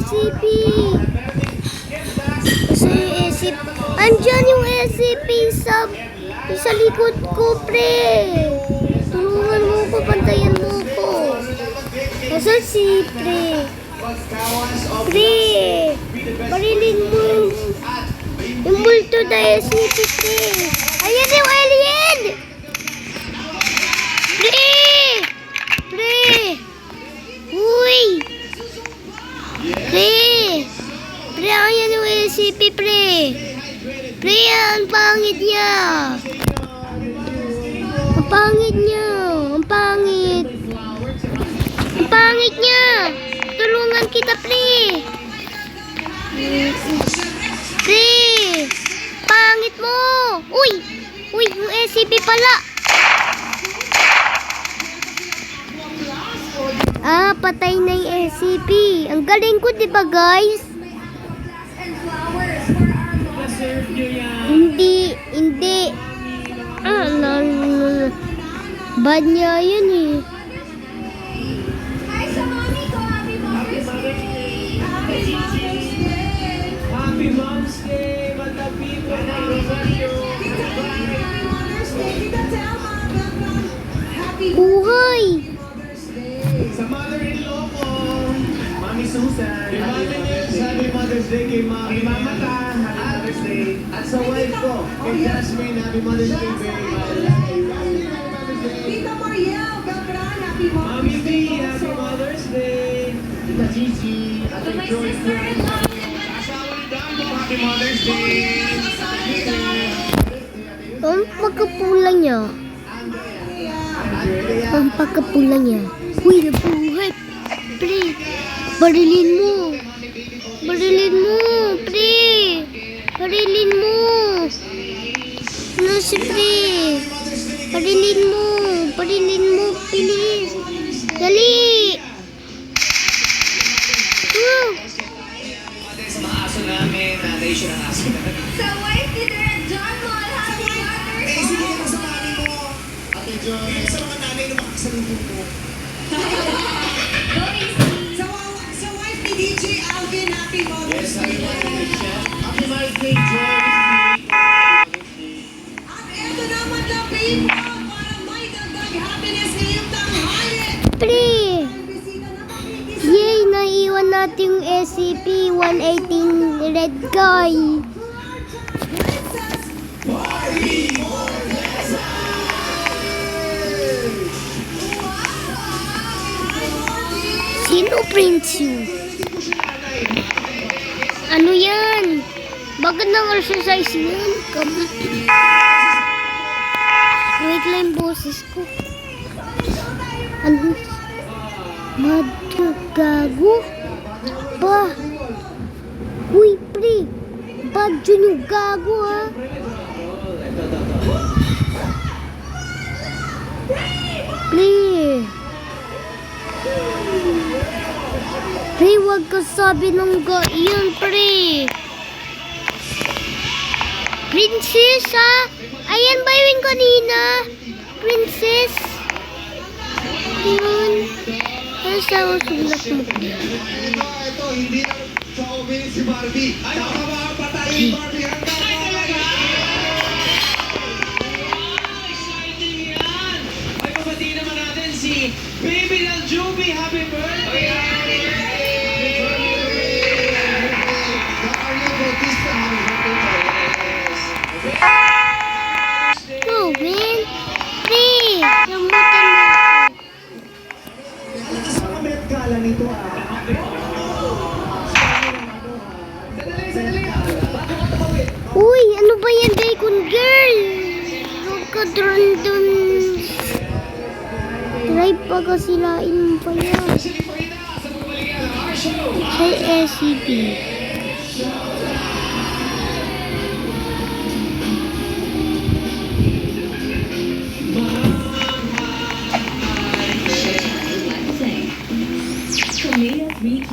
SCP. Kasi yung SCP. Andyan yung SCP sa likod ko, pre. Tulungan mo ko, pantayan mo ko. Nasaan si pre? Pre, parilin mo yung multo na SCP, pre. Ayan yung alien! Pre! Pre! Uy! Pre! Pre, ayan yung SCP, pre. Pre, ang pangit niya. Ang pangit niya. Ang pangit. Ang pangit niya. Tulungan kita, pre. Pre. Pangit mo. Uy. Uy, yung SCP pala. Ah, patay na yung SCP. Ang galing ko, di ba, guys? Hindi. Bad niya yun eh. Hi sa mami ko, Happy Mother's Day! Happy Mom's Day! Mata people! Happy Mother's Day! Tita Telma, welcome! Happy Buhay. Mother's Day! Sa mother-in-law ko, Mami Susan. Happy Mother's Day kay Mami Mama Ta. Happy Mother's Day. At sa wife ko, kay Jasmine. Happy Mother's Day, baby. Tita Mariel Beltran, Happy Mami Mother's B, Day! Happy Mother's Day. Tita Gigi. Ate Joy. Asawa ni Dambo, Happy Mother's Day. Ang pagkapula niya. Ang pagkapula niya. Uy, nabuhay. Pre, barilin mo. Barilin mo, pre. Barilin mo. Ano si pre? Barilin mo. Barilin mo, bilis. Dali. Sa mga aso namin, na-issue ng aso. Sa wife ni Direk John Mon, Happy Mother's Day! Sige ka sa mami mo. Ate Joy. Sa mga nanay na makakasalubong mo. Sa wife ni DJ Alvin, Happy Mother's Day! Happy Mother's Day, Joy. At eto naman na people, para may dagdag happiness ngayong tanghali! Pre. Ang bisita na makikisa Yay, naiwan natin yung SCP-118 red guy. Sino Prince yun? Ano yan? Bakit nang exercise yan? Wait lang yung boses ko. Ano? Gago? Ba? Uy, pre. Bad yun yung gago, ha? Pre. Pre, wag ka sabi ng iyan, pre. Princess, ha? Ayan ba yung kanina? Princess? Yun. Ano sa sulat mo? Ito, hindi lang sa obin si Barbie. Ay, nakapapatay yung Barbie. Hanggang talaga! Exciting yan! Ay, pabati naman natin si Baby ng Juby. Happy birthday! Carlo Bautista, happy birthday. Go, man. Pre. Rambutan mo. Sa kamet kala nito, Uy, ano ba yan, Bacon Girl? Huwag ka dun. Try pa kasi lain mo pa yan. Sa SCP.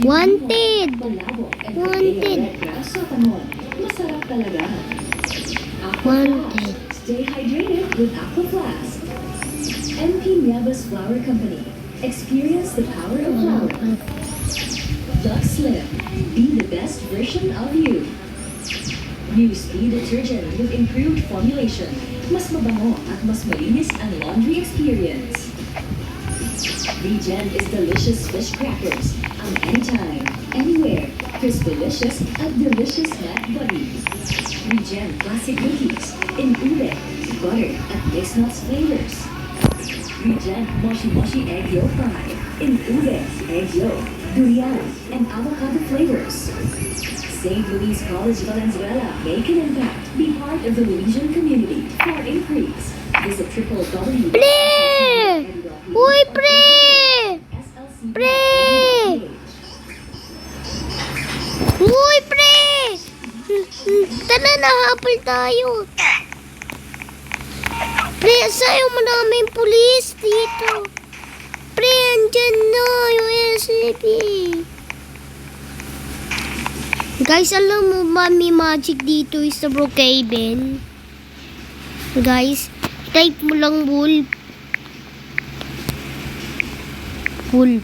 Wanted! Wanted! Masarap talaga. Wanted. Stay hydrated with Aqua Flask. MP Nieves Flower Company. Experience the power of flower. Dove Slim. Be the best version of you. New Speed detergent with improved formulation. Mas mabango at mas malinis ang laundry experience. Regen is delicious fish crackers. Ang anytime, anywhere, crispy-licious at delicious snack buddies. Regen classic cookies in ube, butter at mixed nuts flavors. Regen Moshi Moshi Egg Yolk Fry in ube, egg yolk, durian, and avocado flavors. St. Louis College Valenzuela, make an impact. Be part of the Louisian community. For increase, visit www. Pre! Uy, pre! Pre! Uy, pre! Tara na, habol tayo. Pre, sa'yo maraming pulis dito. Pre, andyan na yung SCP. Guys, alam mo ba may magic dito sa Brookhaven? Guys, type mo lang wolf. Wolf.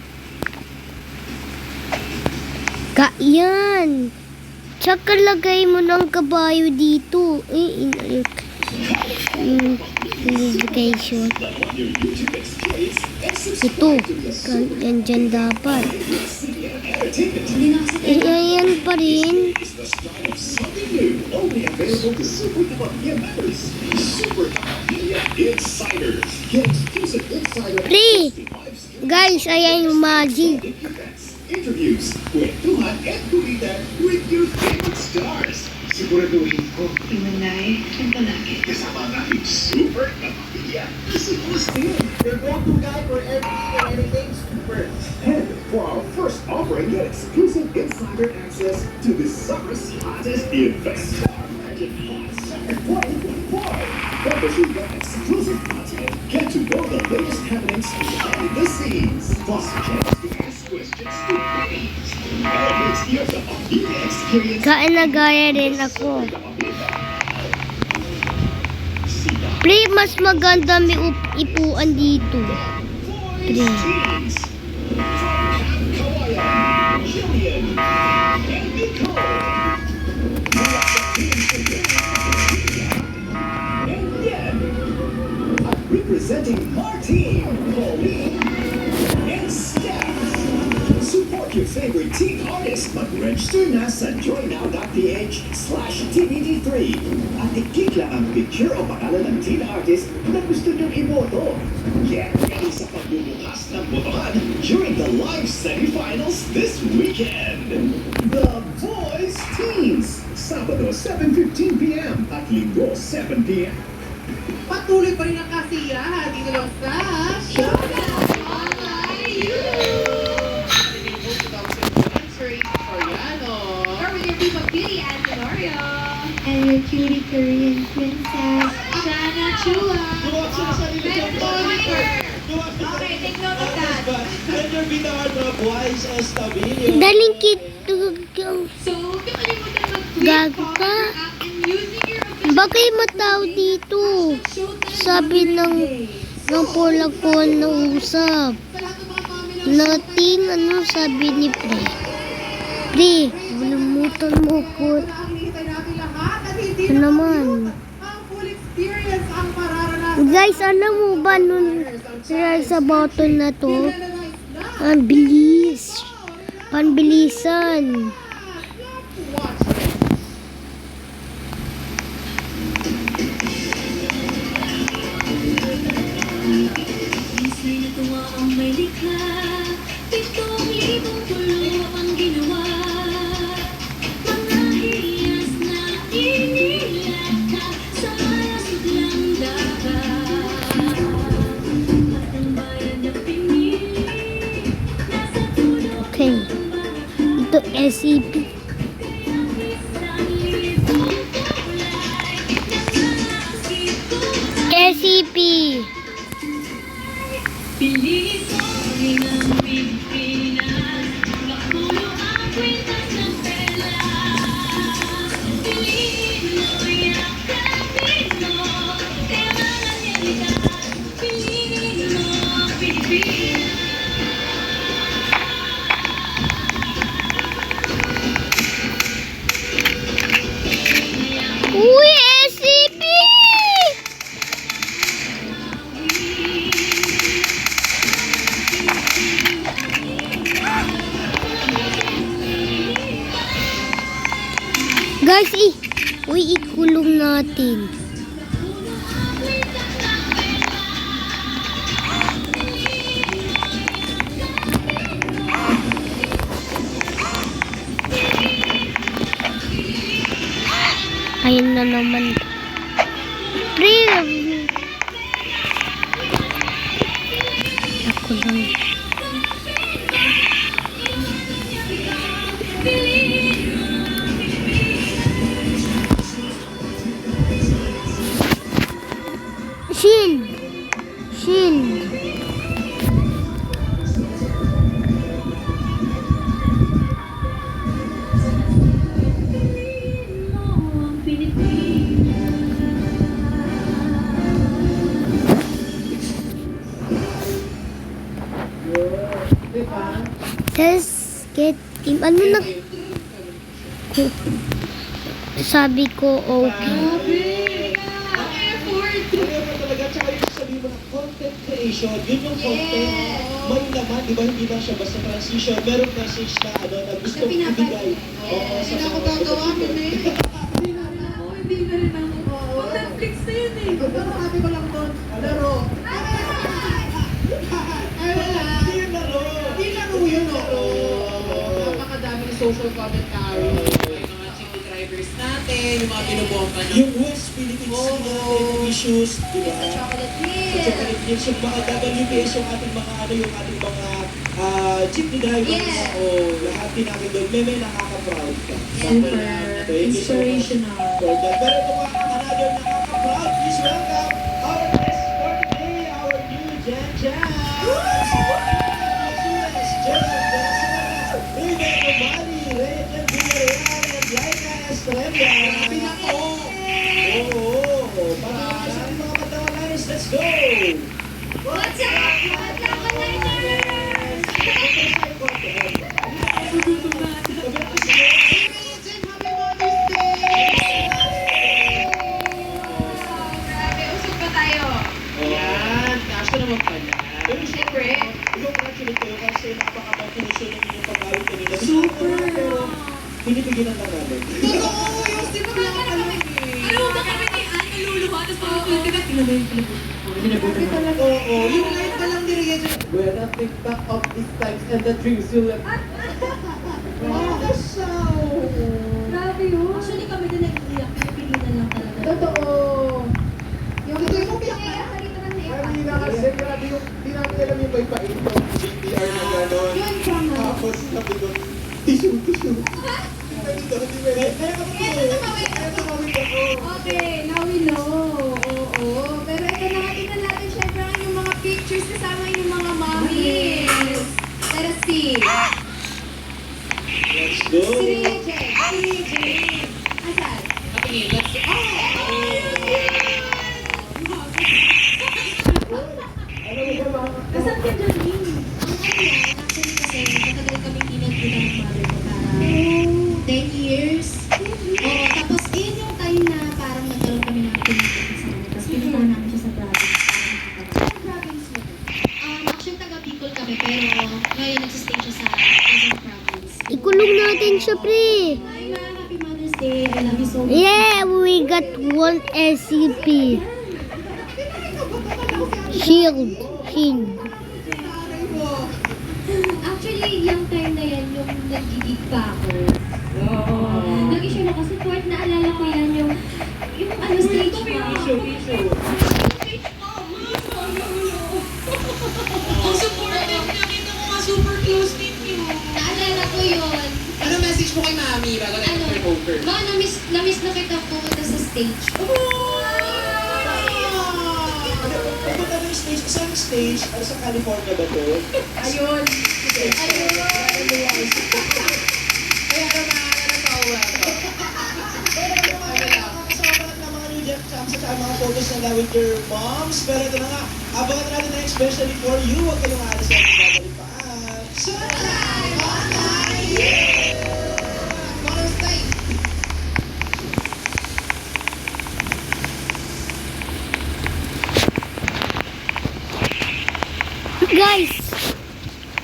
Yan. Tsaka lagay mo ng kabayo dito. Location. Ito. Yan dapat. Ayan pa rin. Pre! Guys, ayan yung magic. Interviews, kwentuhan at kulitan with your favorite stars. Siguraduhin ko, Imanay, ang palagi. kasama ang ating super kapamilya. Si Austin. Your go-to guy for everything and anything super. And for our first offering, get exclusive insider access to the summer's hottest event. Star Magic Hot Summer 2025. Members will get exclusive content, get to know the latest happenings behind the scenes, plus chance to ask questions to ladies. And it's years of Pamilya experience. Kain na gaya rin ako. Pre, mas maganda may ipuan dito. Pre. Teams. Kawayan, Jillian, and Nicole. And then, representing Martin, Pauline, and Steph. Support your favorite teen artist. Mag-register na sa joinnow.ph/TBD3 at i-click lang ang picture o pangalan ng teen artist na gusto niyong iboto. Get ready sa pagbubukas ng botohan during the live semifinals this weekend. The Voice Teens, Sabado 7:15 p.m. at Linggo 7 p.m. Patuloy pa rin ang kasiyahan dito lang sa Showdown Online Or with your team of Beauty and Tenorio. And your cutie Korean princess. Shana Chua. Luwag siya sa sarili Ben ko. Oliver. Luwag siya sa Okay, take note of that. Then your binawan mga Buwais Estabilio. Daling kito. So, huwag niyo kalimutan mag-tweet, Gago comment ka. your app, and using your official Bakit matao dito? Sabi ng pulag ko na usap. sa lahat ng mga family Nothing, ano sabi ni Pre? Pre, bulamutan mo ko. ang hinihintay natin lahat at hindi Ano naman? ang full experience ang mararanasan. Guys, alam mo ba nun sa button na to? Finalize na. Ang bilis. Panbilisan. Watch this. Isa'y natuwa ang may likha. 7,000 pulo ang ginawa. Mga hiyas na inilata sa sudlang dagat. At ang bayan na pinili nasa puno Okay. Ito SCP. SCP. Pilis rin ang Pilipinas, makulo ang kwintas ng pera. Pilipino, yakapin mo, kaya mga nilita, piliin mo ang Pilipinas. Guys, uy, ikulong natin. Ayun na naman. Pre! Ako lang. Shield! Shield! Let's get him. Ano na? Sabi ko okay. Kaya mo talaga, tsaka yung sabihin mo na content creation, yun yung content. May laman, di ba? Hindi lang siya basta transition. Merong message na ano, na gusto kong ibigay. Oo, sa Hindi na ako mga- gagawa, hindi. Hindi na rin ako. Pag Netflix na yun eh. Pero sabi ko lang doon, laro. Ay, wala. Hindi yun laro. Hindi laro yun, oo. Napakadaming social commentary. May mga chicken drivers natin, yung mga binubomba na. Yung West Philippines natin, issues, di ba? Chocolate Sa milk. chocolate milk, yung mga WPS, yung ating mga ano, yung ating mga jeepney drivers. Yes. O, lahat din namin doon. May nakaka-proud ka. Super Thank you so much inspirational. for that. Pero ito pa, another nakaka-proud. Please welcome our guest for today, our new Jan Jan. Let's go! What's up? What's up, Niners? Grabe, usog pa tayo. Ayan, kaso naman pala. Pero Siyempre. congratulate kayo kasi napaka-motivation ng inyong pag-awit kanila. Super! Pero binibigyan ng namin. Totoo, yung simula ka lang eh. Ano ba kami ni Anne naluluha, tapos pag-ulit ka, tinabayin ko lang. Oo, Yung light pa lang dirigyan siya. When I think back of these times and the dreams you left. Grabe yun. Actually kami din nag-iiyak, pinipilitan lang talaga. Totoo. Yung hindi mo piyak na. Hindi na kasi, grabe yung, hindi namin alam yung may pain ko. GTR na gano'n. Yun, tama. Tapos sabi ko, tissue. Hindi pwede to, hindi pwede. Kaya ka Kaya tumawid ako. Okay, now we know. Oo. Pero ito na, tingnan natin syempre ang yung mga pictures kasama yung mga mommies. Let us see. Let's go. Si Rhea Jen. Asan? Patingin, let's see. Ano mo ba mga? Kasaan ka dyan, Ning? Actually kasi, matagal kami pinagkita ng mother ko para 10 years. Oo, tapos yun yung time na parang nagkaroon kami ng pinagkita sa kanya. Tapos pinuntahan namin siya sa province. Saan province mo? Actually, taga Bicol kami, pero ngayon nagsistay siya sa Quezon province. Ikulong natin siya, pre. Hi, Ma. Happy Mother's Day. I love you so much. Yeah, we got one SCP. Shield. Actually, yung time na yan, yung nag-gig pa ako. Lagi siya nakasupport, naalala ko yan, yung ano, stage pa. Ang supportive niya. Kita ko nga super close ninyo. Naalala ko yun. Ano message mo kay Mami bago tayo Ano? turn over? Ma, na-miss na kita pumunta sa stage. Pupunta ng stage, isang stage, ano sa California ba to? Ayun. Kaya naman, natawa ko. Kasama ng mga New Jack Champs at mga photos na with your moms. Pero ito na nga, abangan natin na especially for you. Huwag kayong alis na babalik pa. Showtime! Mother's Day. Guys,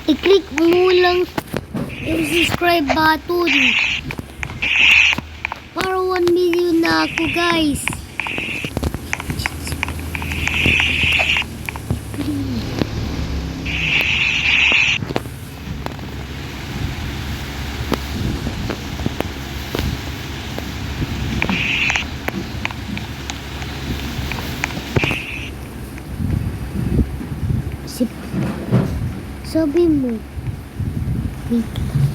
i-click mo lang yung subscribe button para 1 million na ako, guys. Si sabi mo. Wait lang.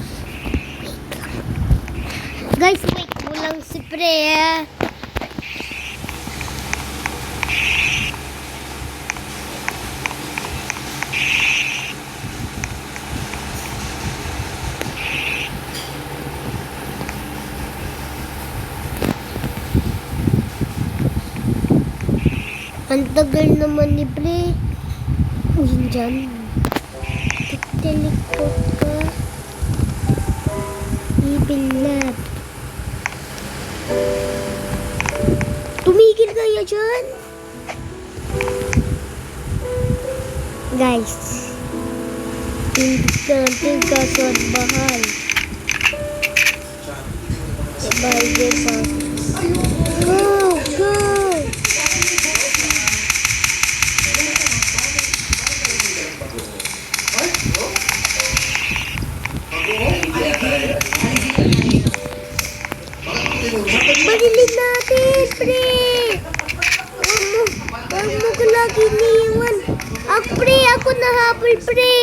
Guys, wait mo lang si Pre, ah. Ang tagal naman ni Pre. Uy, dyan. Teleport ka. Ibilad. Tumigil kaya dyan? Guys. Hindi natin kaso at bahal. Sabay pa. Go! Go! Balilig natin, Pre! Huwag mo ko lagi niiwan. Pre, ako nahabol, Pre!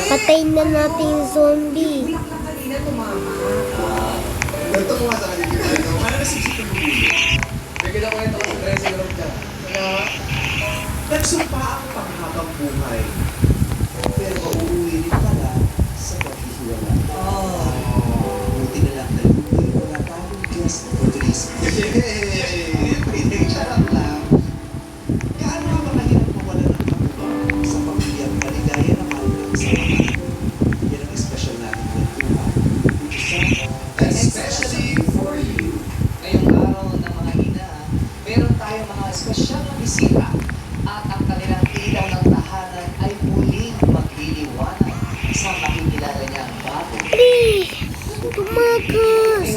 Patayin na natin yung zombie. Ganito ko nga sa kanila. Ano na sisipin mo? Bigyan ako ito sa dressing room dyan. Kaya, nagsumpa ang panghabang buhay. Pero mauuwi din pala sa paghihiwala. Buti na lang na luwi. Wala tayong guest for today's Pwede, charot lang. Gaano nga makahirap mawala ng pagkabang sa pamilyang maligaya na hanggang sa mga. Yan ang special natin kwentuhan. Especially for you. Ngayong araw ng mga ina, meron tayong mga espesyal na bisita at ang kanilang ilaw ng tahanan ay muling magliliwanag sa makikilala niyang bago. Pre! Tumakas!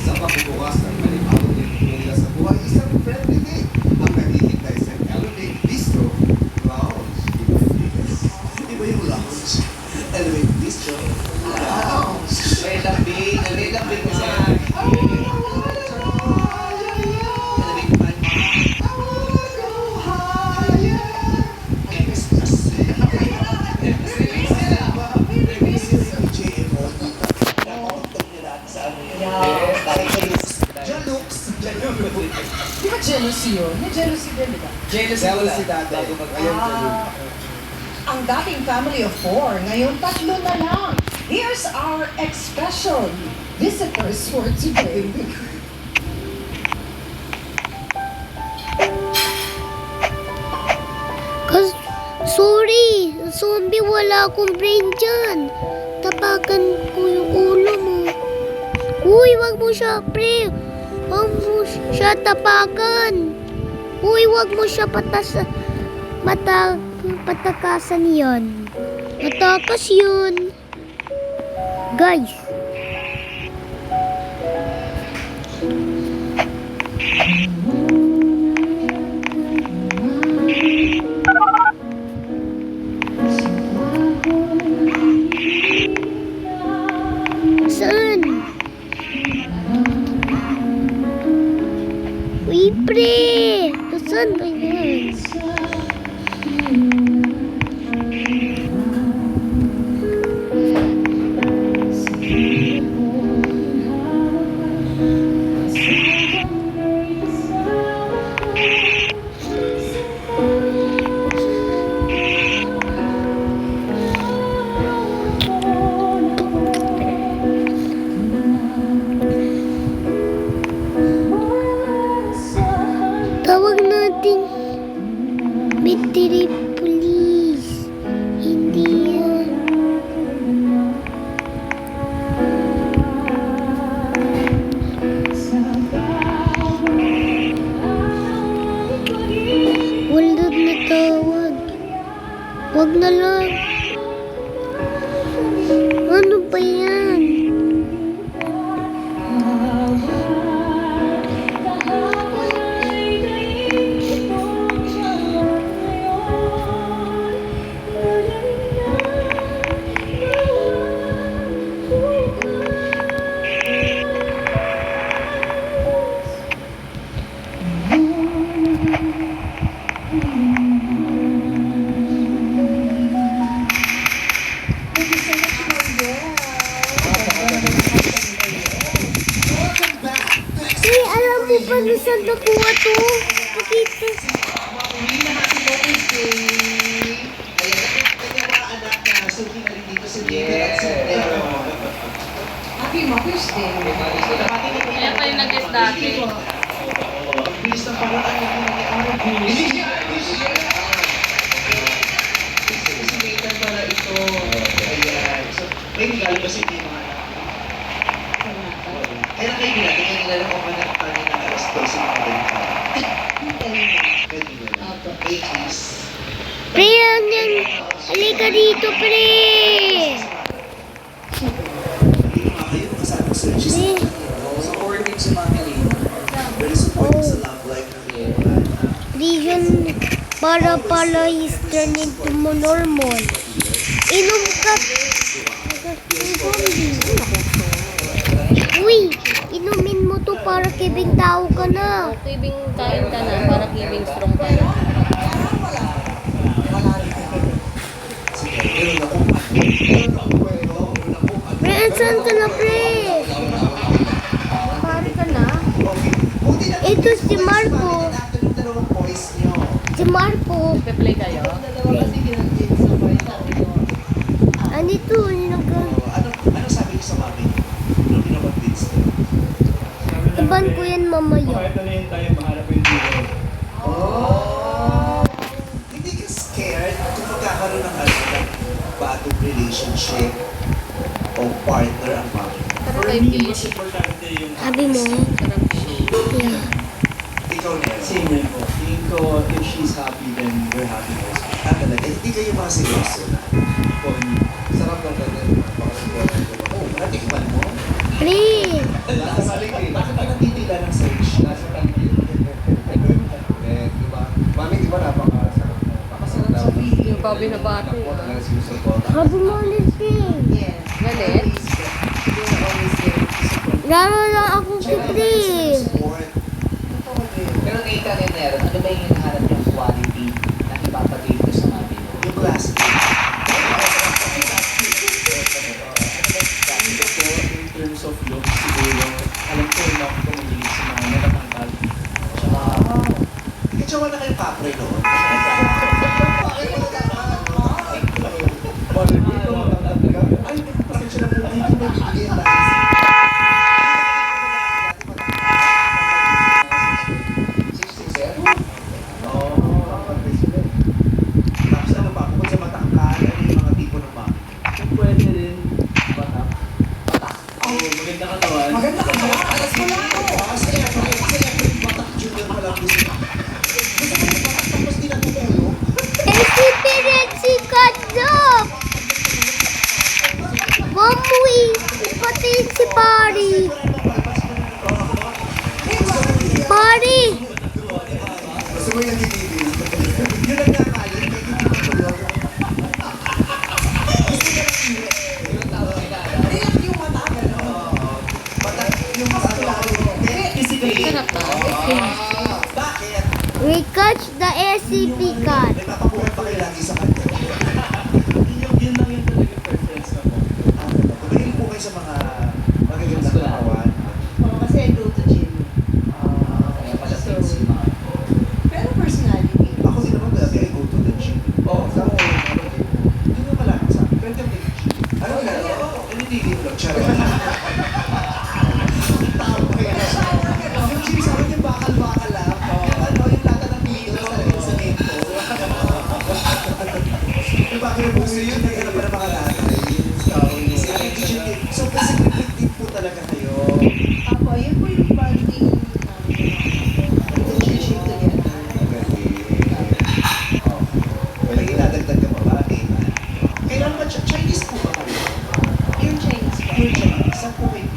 Sa pagbubukas ng malibawang nila sa buhay, isang friendly day ang naghihintay sa Elevate Bistro Lounge. Hindi ba yung lounge? Elevate Bistro Lounge. May lambing kasi. Di ba jealousy yun? May jealousy din, di ba? Jealousy dati. Ang dating family of 4, ngayon 3 na lang. Here's our special visitors for today. Sorry, zombie, wala akong brain dyan. Tapakan ko yung ulo mo. Uy, wag mo siya, Pre. Wag mo siya tapakan. Uy, wag mo siya patakasan yan. Matakas yun. Guys. Saan? Uy, Pre! Saan ba yan? Tawag natin Battery Police. Hindi yan. Wala na tawag. Wag na lang. saan nakuha to? Pakita. Uwi na si Mother's Day. Ayan, kanyang mga anak na suki na rin dito si David at si Nero. Happy Mother's Day. Kaya kayo nag-guest dati. Bilis ng pangalan niya kung nangyari. Hindi siya! Si Nathan pala ito. Ayan. So, may regalo ba si Tima? Kaya kayo natin, kaya nila lang kung manang kanina alas 12 yung mga ganito. Kanina lang. Hey, please. Pre, yan yan. Halika dito, pre. Hindi nga kayo makasama sa searches. Pre. Supportive si Mami Lee. Very supportive sa love life ng Tima. Reason para pala is turn into normal. Inom ka. Uy, inumin mo to para kibing tao ka na. Kibing kain ka na, para kibing strong ka na. Sige, meron ako. Meron ako. Pre, saan ka na, pre? Pare ka na. Okay. Buti na Ito si Marco. natin yung dalawang boys niyo. Si Marco. Pe-play kayo. Anito, Ano sabi niyo sa mami? Ano pinapag-bits niyo? iban ko yan mamaya. Kahit ano yun tayo, mahanap yung dito. Oh! Hindi ka scared kung magkakaroon ng bagong relationship o partner ang mami? Pero For kay me, mas Kish. importante yung Sabi mo, yeah. Ikaw na yun. same yan po. Tingin ko, if she's happy, then we're happy also. Talaga, hindi kayo mga seryoso na. For me. Sarap lang ganyan. Oh, natikman mo? Pre, Nasa paligid. Bakit ka nagtitila ng search? Nasa paligid. Diba? Mami, di ba napakasarap? Napakasarap sa video. Yung pa binabati. Ako talaga sinusupport. sabi mo ulit, pre. Galit. Lalo lang ako si pre. Support. Pero Nathan and Nero, ano ba yung hinahanap yung quality na ipapagay ko sa mami mo? Yung plastic. In terms of looks, siguro, alam ko enough ko mag-ilig sa mga natatangkal. Ikaw na kayong kapre noon. Ay, pasensya na po. Hindi ko nabibigyan tayo. Tapos ano pa, bukod sa matangkal, ano yung mga tipo ng mami? Kung pwede rin, batak. Oh, maganda katawan. Maganda ka ba? Alas mo lang ako. Masaya yung batak junior pa lang gusto. Gusto mo yung batak tapos di natutulog? Si Pirensi Kadok. Mamuwi, pati si Pari. Pari. Gusto mo yung nagtitili? Yun ang nakakali, hindi ko matulog. Real yung mata. Batak yung masalarin. Physically. Sarap na. Bakit? We catch the SCP cat. Nagpapabuhay pa kayo lagi sa kanya. Yun lang yung talaga preference na po. Tumingin po kayo sa mga magagandang katawan. Kasi I go to gym. Kaya pala si mami. Pero personality. Ako din naman dati, I go to the gym. Oo, sa ako. Hindi na pala sa akin. Pero hindi ko gym. Ano ka? Oo, hindi vlog. Charot. Tama yan. Yung gym sa akin yung bakal-bakal lang. Yung ano, yung lata ng pilo sa cemento. Yung bakal yung buso yun, nag-ano pa ng mga lata. So, physically fit po talaga kayo. Apo, yun po yung bonding relationship together. May inadagdag ka pa ba? Kailan ba Chinese po ba kayo? Pure Chinese po. Pure Chinese. Saan po kayo?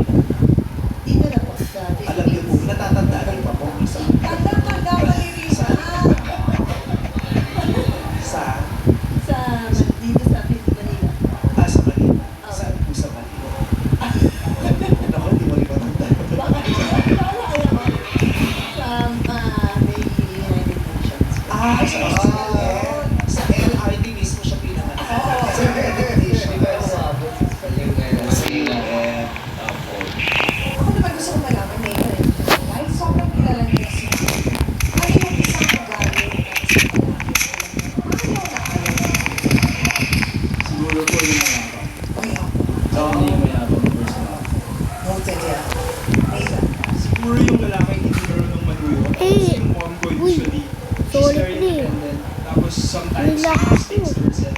Dito na po sa Alam niyo po, natatandaan niyo pa po. Tanda-tanda pa ni Risa. Sa Dito sa Manila. sa Manila. Saan po sa Manila? Naku, hindi mo rin matandaan. Baka alam mo. May United Nations. Sa LRT mismo siya pinanganak. Sa United Nations. yung mayabang. Ay, ako. Saka hindi yung mayabang na personal. Noted yan. Nila. Siguro yung lalaki hindi marunong maluyo. Kasi yung mom ko usually, she's sorry, very pre. independent. Tapos sometimes Relax she mistakes herself.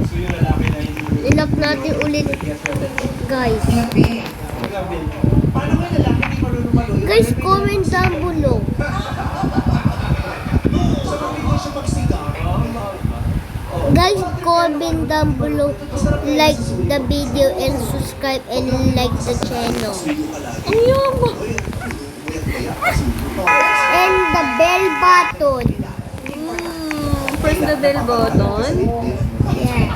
So yung lalaki na hindi marunong Ilap natin ulit, guys. Grabe. Grabe. Paano nga lalaki hindi marunong maluyo? Guys, comment down below. Sa pamilya siya magsiga. Guys, comment down below, like the video and subscribe and like the channel. Ayun. And the bell button. Press the bell button. Yeah.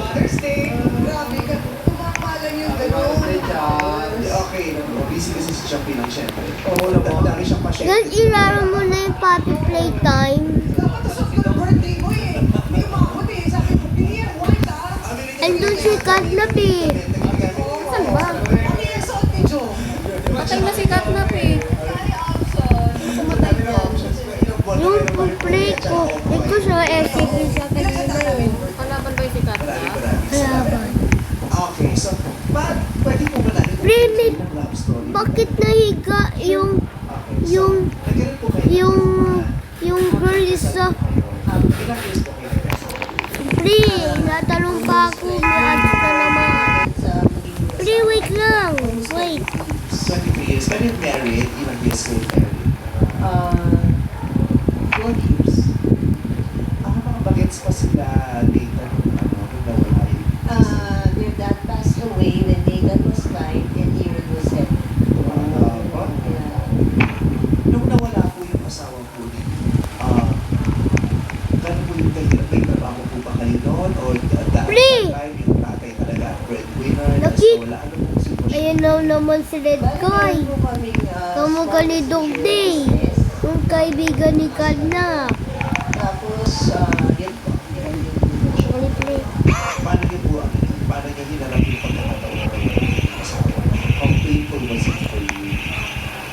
Grabe ka. Tumama lang yung gano'n. Okay, busy kasi si Champion lang syempre. Oo, dami siyang pasyente. Guys, ilaro mo na yung puppy playtime. Dapat tasot ko ng birthday mo eh. Hindi umabot eh. Sabi ko, Pierre, why ka? Andun si Katnap eh. Saan ba? Ano yung suot ni Joe? Patay na si Katnap eh. Pumatay ko. Yung play ko. Ito siya SCP sa kanina eh. Kalaban ba yung si Katnap? Kalaban. Okay, so, pwede po ba natin Primit, ng love story? bakit nahiga yung Nagkaroon po kayo yung girl isa? ilang years po kayo? Pre, natanong pa ako, may ads ka naman. Pre, wait lang. Wait. 23 years. Pero yung married, ilang years kayo married? 12 years. Mga bagets pa sila later nung nawala yun. Their dad passed away when Nathan was 9 and Aaron was 7. Nung nawala po yung asawa po niyo, gano'n po yung kahirap? May trabaho po ba kayo noon? O Pre! time yung tatay talaga breadwinner? Laki! Wala, ano po sitwasyon? Ayun na naman si Red Guy. Kamugalidong day. Yung kaibigan ni Katnap. Tapos, yun po. Sorry, pre. Paano niyo po, paano niyo hinarap yung pagkakataon ng asawa? How painful was it for you?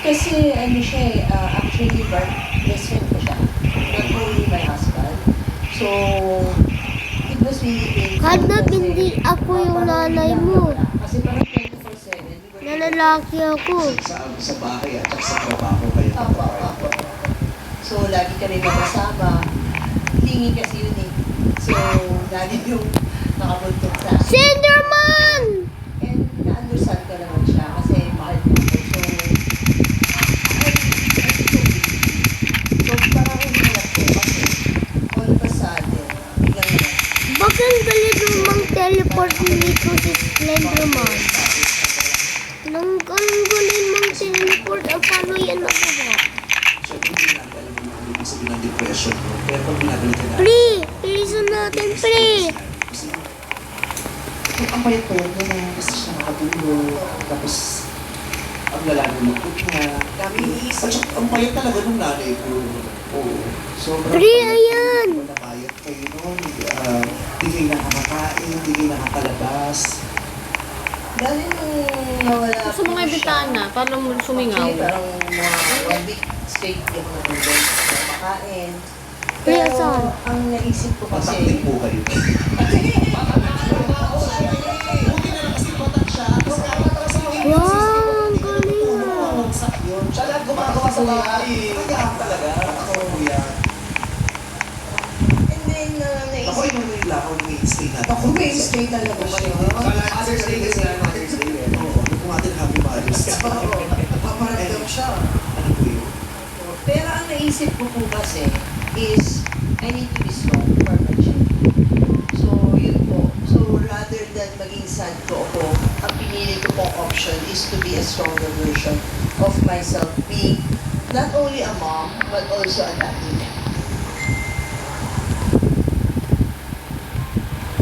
Kasi ano siya eh, actually best friend ko siya. Not only my husband. So, it was really painful. Katnap, kasi, hindi ako yung nanay parang mo. Kasi parang 24/7. Nalalaki ako. Sa bahay at sa trabaho kayo Apo, apo. So, lagi kami magkasama. Hingi kasi yun eh. So, lagi yung nakabuntot sa akin. Slenderman! And na-understand ko naman siya kasi mahal ko ako. So, parang umiyak ko kasi all of a sudden, biglang Bakit ang galit namang teleport nito si Slenderman? Ang galing mang teleport. Paano yan nakuha? Siyempre, hindi natin alam yung ano ibig sabihin ng depression mo. Pero pag ginagalit ka na, Pre! Pilisan natin, pre! ang payat ko yun, gusto siya makatulog. Tapos, ang lalaki lungkot niya. At saka, ang payat talaga nung nanay ko. Oo. Sobrang Pre, ayan! Napayat kayo nun. Di kayo nakakakain, di kayo nakakalabas. dahil nung nawala Gusto mo nga ibitaan na, para mo sumingaw. Actually, parang mga 1 week straight di ako natulog. Makain. Kaya Pero, saan? ang naisip ko Mataktik kasi, po kayo. Wow! Ang galing ah! Siya lahat gumagawa sa bahay. Kaya talaga. Ako, yan. and then, Ako, naisip inuwi lang ako ng stay natin. ako, Wednesday talaga siya. Mother's Day kasi yan. Mother's Day. Oo. Kung atin Happy Mother's Day. Paparamdam siya. Ano po yun? Pero ang naisip ko po kasi is, I need to be strong for my children. So, yun po. So, rather than maging sad ko ako, ang pinili ko pong option is to be a stronger version of myself, being not only a mom, but also a daddy.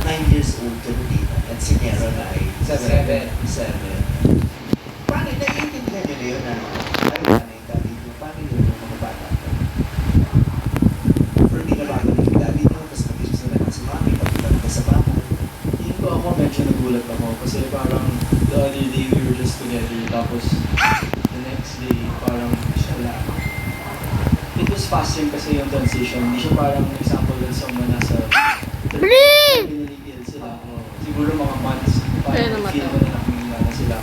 9 years old ka nun dito. At si Nero na ay 7. Paano, naiintindihan niyo na yun na ay nanay, daddy niyo. Paano yun yung mga bata? For me, nabago na yung daddy niyo. Tapos mag-isip sila na si mami. Pagkitan ka sa bahay. Hindi ko ako medyo nagulat ako kasi parang the other day we were just together tapos the next day parang siya lang. fast rin kasi yung transition. Hindi siya parang example dun sa mga nasa Breathe! pinilipil sila. Siguro mga months, Kaya parang naman feel to. mo na nakikilala sila.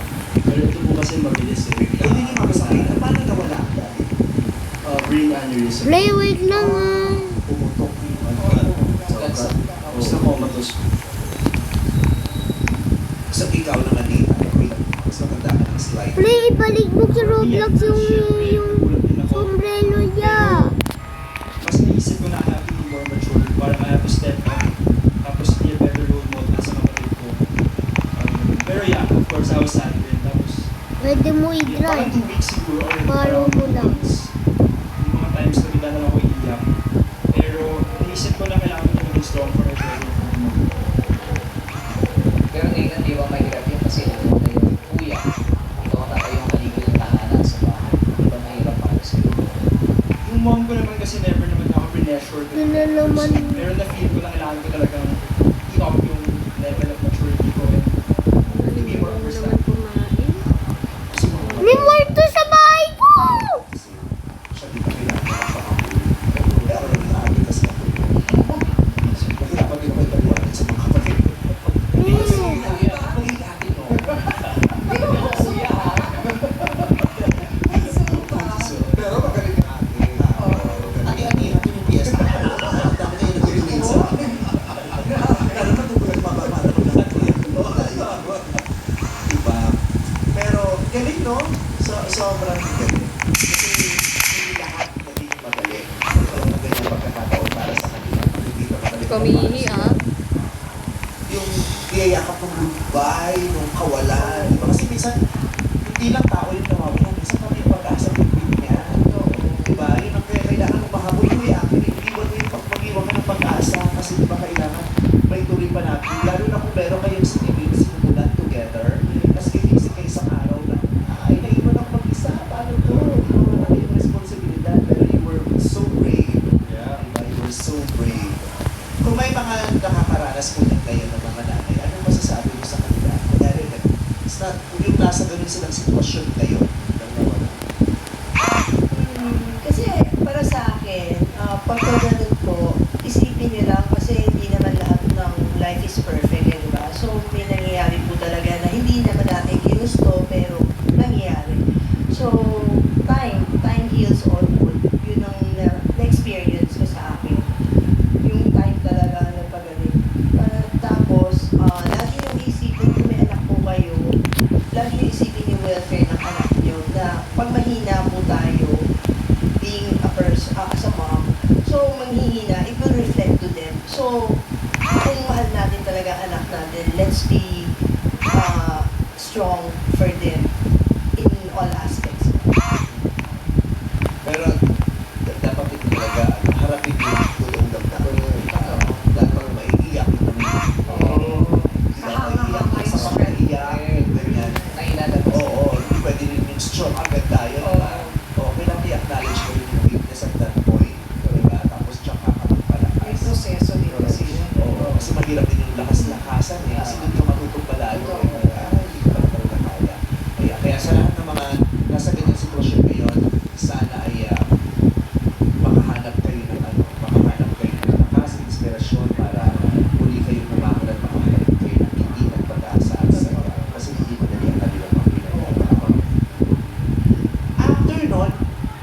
Pero ito po kasi mabilis eh. Ikaw din yung makasakit. Paano nawala ang dati? Brain aneurysm. Play, wait lang ah. Pumutok yung ano. Tapos na comatose. So ikaw naman dito. Mas matanda ka ng slide. Play, ibalik mo sa Roblox yung sombrero niya. Mas naisip ko na hanapin yung more mature para I have to step up. Tapos be a better role model sa kapatid ko. Pero yeah, of course, I was sad din. Tapos, Pwede mo parang i-drive. 2 weeks siguro. Or Follow parang mo lang. months. Yung mga times na bigla na lang ako iiyak. Pero naisip ko na kailangan ko maging strong for my children. Pero ngayon, di ba mahirap yun kasi ikaw na yung kuya. Ikaw na yung kaligil ng tahanan sa bahay. Di ba mahirap para sa'yo? Yung mom ko naman kasi never naman ako pressure. Yun na naman. Pero na-feel ko na kailangan ko talagang i-up yung level of maturity ko and to be more understanding. Kasi mga May muerto sa bahay ko! siya di ba kailangan makapakabuhin? Kaya ako nag-aaral kasi ako. Dapat yung may paliwanag sa mga kapatid. Kasi maging ate mo. Pero magaling yung ate. Ate-ate yung piyesta. Dami na yung nag-remain sa akin. Lalo na kung nagmamamala ko ng ate. Diba? Pero galing no? Sobrang galing. Kasi hindi lahat naging magaling. Ito ang magandang pagkakataon para sa kanila. Hindi ka magaling. Kumihi ah. Yung niyayakap ng lubay, nung kawalan. Diba? Kasi minsan, hindi lang tao yung nawawalan. Minsan kami yung pag-asa ng niya. Diba? Yun ang kaya kailangan mo mahabol yung iyakin. Iwan mo yung mag-iwan ka ng pag-asa. Kasi diba kailangan may tuloy pa natin. Lalo na kung meron kayong sinulan together. Tapos gigising kayo isang araw na, ay, naiwan ako mag-isa. Paano to? Hindi mo naman yung responsibilidad. Pero you were so brave. Yeah. Diba? You were so brave. Kung may mga nakakaranas po ng kayo ng mga nanay, anong masasabi mo sa kanila? Kunyari, yung nasa ganun silang sitwasyon kayo, ng nawala. Kasi para sa akin, pagka ganun po, isipin nyo lang kasi hindi naman lahat ng life is perfect, eh, di ba? So may nangyayari po talaga na hindi naman natin ginusto pero nangyayari. So time heals all good. Yun ang na-experience ko sa akin. Yung time talaga na pagaling. Tapos, lagi yung isipin kung may anak po kayo, lagi yung isipin yung welfare ng anak nyo na pag mahina po tayo, being a person, as a mom, so manghihina, it will reflect to them. So, kung mahal natin talaga anak natin, let's be strong for them in all aspects. Pero, dapat ito talaga, harapin yung totoong damdamin. Dapat maiiyak yung naman. Kahanga-hanga yung Sa pag-iiyak, ganyan. Nainalabas. Oo, hindi pwede rin yung strong agad tayo, diba? Oo, kailangan i-acknowledge mo yung weakness at that point. Diba? Tapos tsaka ka magpalakas. May proseso din kasi yun. Oo, kasi mahirap din yung lakas-lakasan eh. Kasi doon ka matutong malayo eh. Kaya hindi ka pa talaga kaya. Kaya sa lahat ng mga nasa ganyang sitwasyon ngayon, sana ay makahanap kayo ng lakas, inspirasyon para muli kayong bumangon at makahanap kayo ng hindi at pag-asa at saya. Kasi hindi madali ang kanilang mga pinag-aaral. After nun,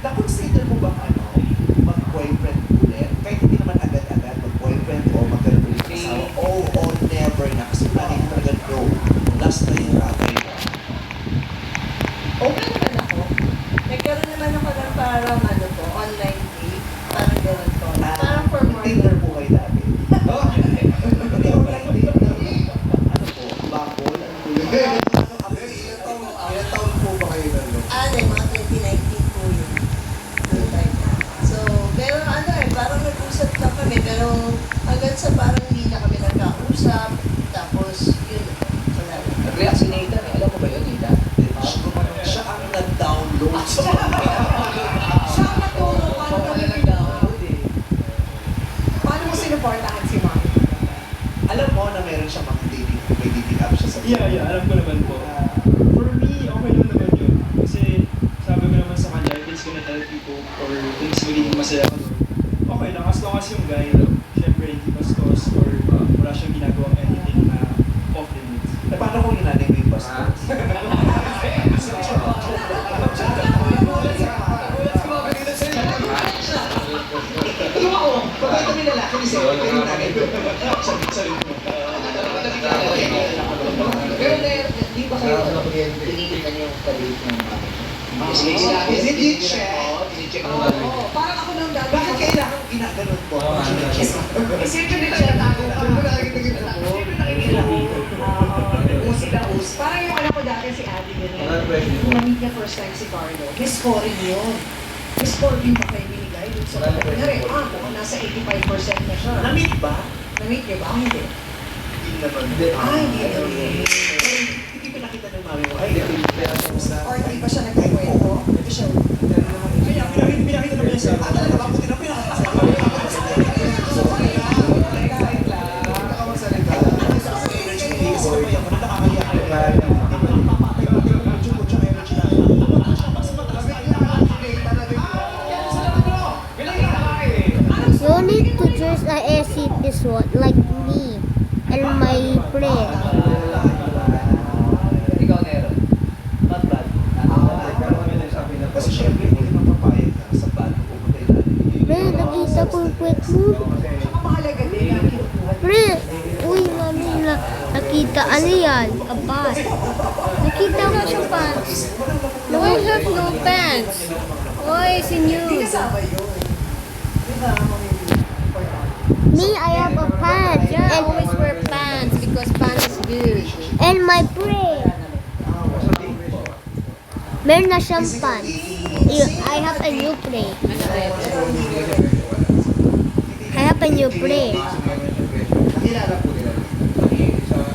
na-consider mo bang mag-boyfriend ulit? Kahit hindi naman agad-agad mag-boyfriend o magkaroon ulit ng asawa. Oh, never na. Kasi lagi ko talaga no. Last na yung ratay mo. Open naman ako. Nagkaroon naman ako ng parang online date. Parang gano'n po. Parang for more. Tinder po kayo dati. Hindi online date na. Ano po? Bumble? Ano po yun? Ilan taon po ba kayo na? Mga 2019 po yun. Noong time na. So, pero parang nag-usap na kami. Pero hanggang sa parang hindi na kami nagkausap. Tapos, yun. Wala na. Nag-react si Nathan eh. Alam mo ba yun, Nathan? Siya ang nag-download sa Siya ang naturo paano kami nag-download eh. paano mo sinuportahan si Mom? Alam mo na meron siyang mga dating, may dating app siya sa Yeah, alam ko naman po. For me, okay lang naman yun. Kasi sabi ko naman sa kanya, if it's is gonna help you cope or kung mas magiging masaya ka doon, okay lang. As long as yung guy, syempre hindi bastos or wala siyang ginagawang anything na off limits. Eh, paano kung yung nanay mo yung bastos? Yung ako, pag ito may lalaki ni Seo, pero yung nanay ko. Sabi ko. Pero di ba kayo tinitingnan yung palit ng Is it you check? Parang ako nang dati. Bakit kailangan ginaganon ko? Siyempre nagtatago ka. Parang yung alam ko dati si Abby ganun. Nung na-meet niya first time si Carlo. Miss Corin yun. Miss Corin pa kayo binigay. So, kunyari, mukhang nasa 85% na siya. Na-meet ba? Na-meet niyo ba? Hindi. Hindi naman. Hindi. Hindi ko nakita ng mami mo. Ay, Or hindi pa siya nagkikwento? Hindi siya. pinakita naman siya. Talaga ba? Puti na pinakita sa You need to choose a SCP SWAT like me and my friend. Ikaw, Nero. Not bad. Kasi syempre, hindi naman papayag ka sa plano ko kung Pre, nakita ko yung kwet mo. Mahalaga din ang kinukuha. Pre, uy, mami na nakita. Ano yan? A bus. Nakita ko siyang pants. No, I have no pants. Why is it Hindi new? kasama yun. Di ba? Me, I have a pants. Yeah, I And, always wear pants because pants is good. and my friend. Meron na siyang pants. I have a new friend. I have a new friend. Kilala po nila.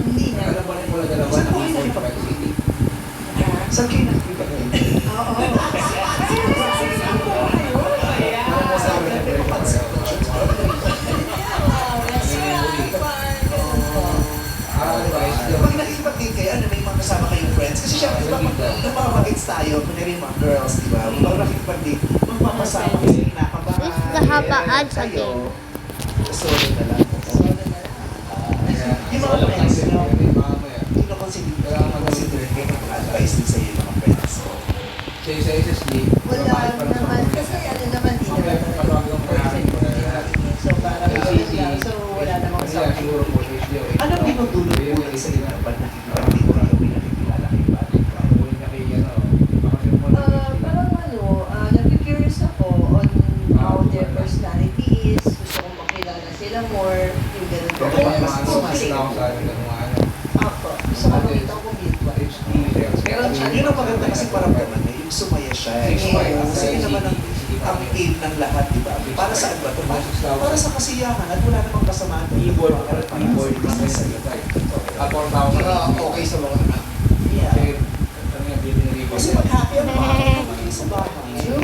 Hindi na. Alam mo rin mo na dalawa na saan kayo nakikita ko? Pag nakikipag-date kayo, ano, may mga kasama kayong friends? Kasi syempre, diba, pag mag-dates tayo, kunyari yung mga girls, diba? Pag nakikipag-date, magpapasama kasi kinakabahan. This is the haba ads again. Solo na lang. Yung mga friends, consider kayo mag-advise din sa'yo yung mga friends. Wala naman. Kasi ano naman, di naman person. So, parang so, wala namang something. Anong dinudulot po yung isa nila pag nakikipag-date kayo, pinakikilala kayo ba? Parang ano, nag-curious ako on how their personality is. Gusto kong makilala sila more. Yung ganun ko. Ako. Gusto ko makita ko mutual. Pero yun ang maganda kasi parang naman eh, yung sumaya siya. Kasi yun naman ang aim ng lahat, di ba? Para saan ba ito? Para sa kasiyahan at wala namang kasamaan. Keyboard. Okay sa mga anak. Yeah. Kasi mag-happy ang mga anak sa bahay. Diba?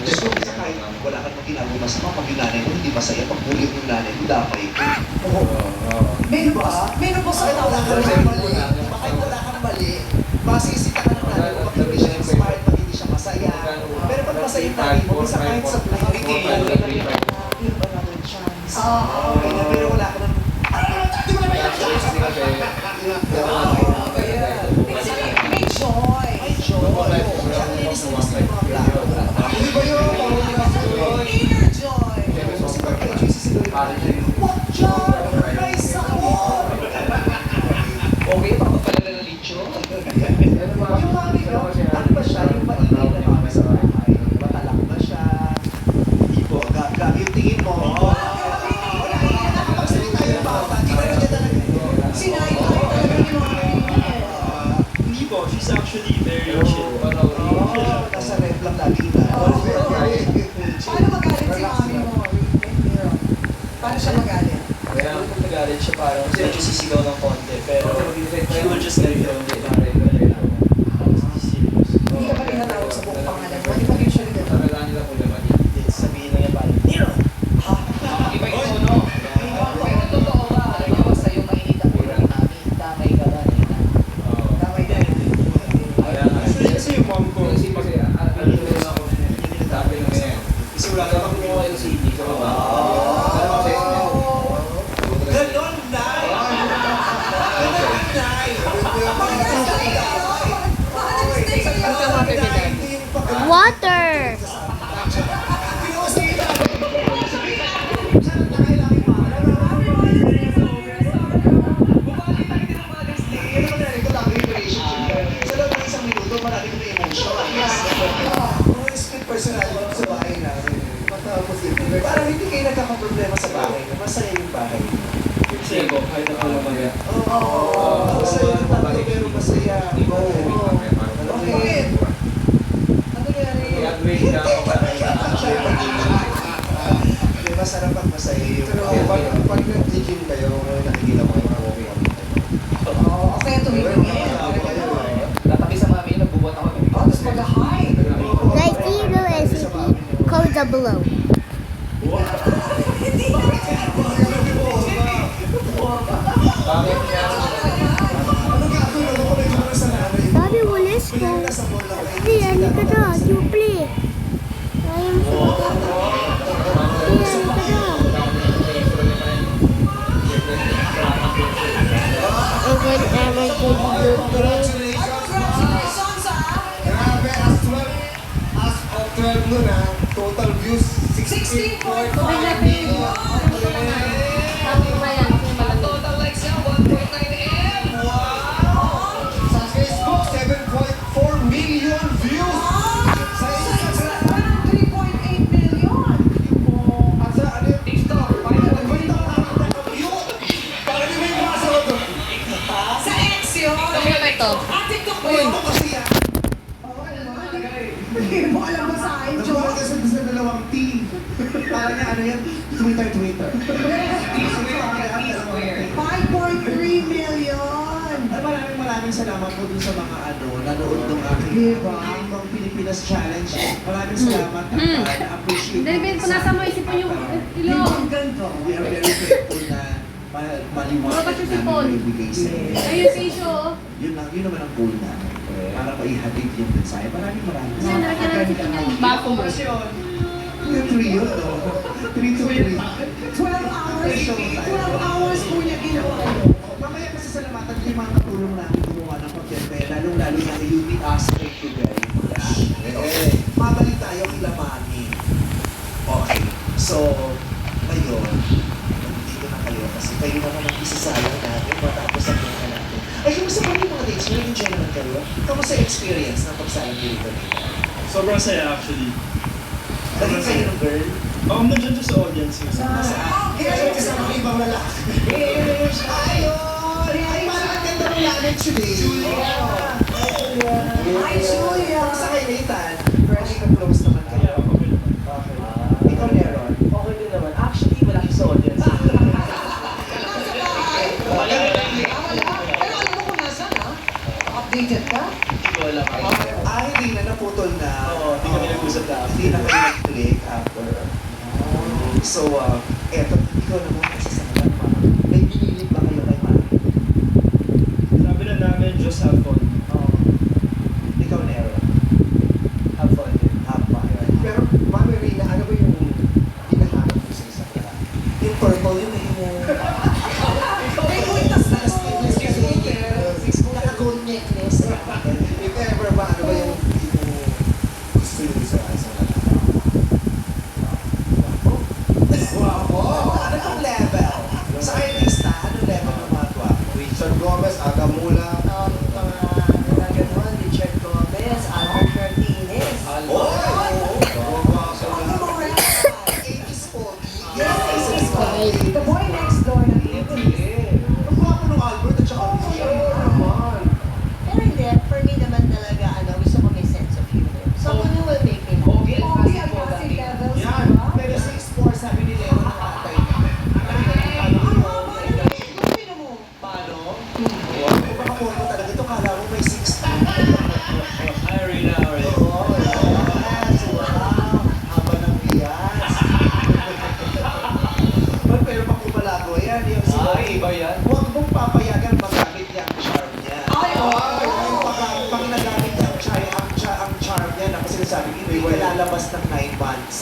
So, kasi kahit wala kang ginagawa masama, pag yung nanay mo hindi masaya, pag bulit yung nanay mo, damay ko. Meron ba? Meron ba sa Wala kang mali. Bakit wala kang mali? Masisita ka ng nanay mo pag hindi siya inspired, pag hindi siya masaya. Pero pag masaya yung nanay mo, minsan kahit sa buhay, give another chance. Okay na, pero wala ka ng... Di mo naman yung chance. May joy. May joy. Ang linis-linis ng mga plano. Hindi ba yun? Inner joy. Kasi pag kayo what joy? May sabor! Okay, papapalala na lechon. Yung mami ko, ano ba siya? Yung maingay na mami sa bahay. Matalak ba siya? Hindi po. Yung tingin mo. Wala yung nakapagsalita yung bata. Hindi ba niya talaga? Sinay ko talaga yung mga Hindi po, she's actually very chill. Nasa rep lang lagi na. Paano magalit si mami mo? Paano siya magalit? Kaya kung nagalit siya parang medyo sisigaw ng konti, pero she will just let you know. Hindi ka pa tinatawag sa buong pangalan mo. Hindi pa usually gano'n. Sabihin na niya parang, Nero! Iba yung tono. Pero totoo ba? Alam mo, sa'yo mainit ang ulo ng namin. Damay ka ba, Nina? Damay din. Kasi yung mom ko, Water. Sa loob ng isang minuto, marami kami emotion. Split personality sa bahay namin. Matapos din. Parang hindi kayo nagkakaproblema sa bahay. Masaya yung bahay. Kasi ako, kahit ako mamaya. Oo. Masaya yung tatlo pero masaya. Oo. Okay. Ano nangyari? Hindi, masarap at masaya yung Pag nag-gym kayo, nakikita mo yung mga walking out. Okay, tuloy-tuloy. Tatabi sa mami, nagbubuhat ako. Tapos mag-hi. Guys, do you know SCP? Comment down below. Bakit niya? Ano gagawin ako kung medyo sa nanay? Sabi mo, let's go. Hindi, ano ka na? You play. Ayaw mo sa Hindi, ano ka na? Okay, I'm going to play. Grabe, as of 12 nun ha, total views 16.5 million. Total likes niya, 1.9M. Sa Facebook, 7.4 million views. Sa Instagram, 3.8 million. at sa ano yung TikTok, 5.9. para di may masa ko doon. Sa X yun. Ito. TikTok mo yun. Kasi yan. Hindi mo alam ba sa akin, Nagbuhat Diyos? kasi sa dalawang T. Parang niya, ano yan? Twitter. 5.3 million. Maraming salamat po dun sa mga nanood ng aking Diba? Ang Pilipinas Challenge. Maraming salamat at na-appreciate. David, nasa mo isipin yung ilong. Ang ganda. We are very grateful na maliwanag Bakit yung namin sipon? may ibigay sa inyo. Ayun, Fisyo. Yun naman ang goal namin. Para maihatid yung mensahe. Maraming Yan, salamat. nalagyan na isipin yung bako mo. Yung trio, no? 3 to 3. 12 hours. 12 hours po niya ginawa. Mamaya kasi salamatan ko yung mga katulong namin gumawa ng content. Lalong-lalo na yung Meet Us. Thank you very much. Mabalik tayo kila Mami. Okay. So, ngayon, nandito na kayo kasi kayo naman ang isasalang natin matapos ang mga natin. Ay, kamusta ba yung mga dates? May enjoy naman kayo? Kamusta yung experience ng pagsalang dito? Sobrang saya actually. Naging kayo ng girl? Nandiyan siya sa audience. Kaya kasama ng ibang lalaki. Ayun! Ay, parang ang ganda ng lanet today. Hi, Julia. Kamusta kay Nathan? Very ka-close naman kayo. Ikaw, Neron? Okay din naman. Actually, wala siya sa audience. Pero alam mo kung nasaan, ha? Updated ka? Hindi ko alam. Hindi na naputol na. Oo, hindi kami nag-usap na. Hindi na kami nag-click after. So, eto, ikaw naman kasi sa mga mama. May binilip ba kayo kay Mami? Sabi na namin, just have fun. Ikaw, Neron? Have fun din. Have fun. Pero, Mami Rina, ano ba yung hinahanap mo sa isang lalaki? Yung purple, yun yung May kwintas na to. naka-gold necklace. If ever ba, ano ba yung gusto nyo sa isang lalaki? Ano yung level? Sa kayo lista, anong level ng mga gwapo? Richard Gomez, Aga Mula. Mga ganon, Richard Gomez, Albert Martinez. The boy next door na Ang gwapo ng Albert at saka Richard. Pero hindi, for me naman talaga, gusto ko may sense of humor. Someone who will make me laugh. Okay, Okay, ang classic levels, Yan. diba? Pero 6'4", sabi ni Leo na katay. Paano? Kung baka photo talaga ito, kala mo may 6'2". Hi, Rina. How are you? Oo, yes. Wow. Haba ng biyas. Pero pag kumalago yan, yung Ay, iba yan. huwag mong papayagan magamit niya ang charm niya. Ay, oo. Pag nagamit niya ang charm niya, na kasi sinasabi, hindi ka lalabas ng 9 months.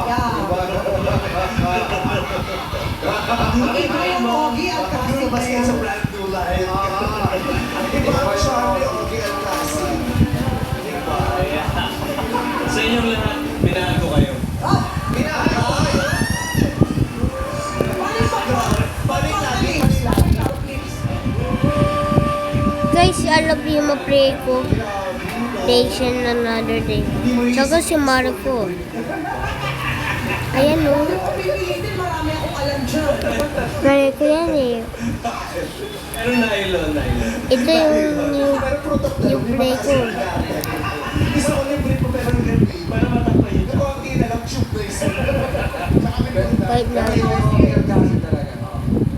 Yeah. Iba yung Ogie at Hindi Cassie ba siya Bell. sa brand new life? Iba ang charm ni Ogie Alcacid. Diba? ma-play ko. Station another day. Tsaka si Marco. Ayan o. Play ko yan eh. Ano nylon? Ito yung play ko. Hindi sa ulit brief mo pero hindi. Para matakpan yun. Konti na lang tube na isa. Wait na.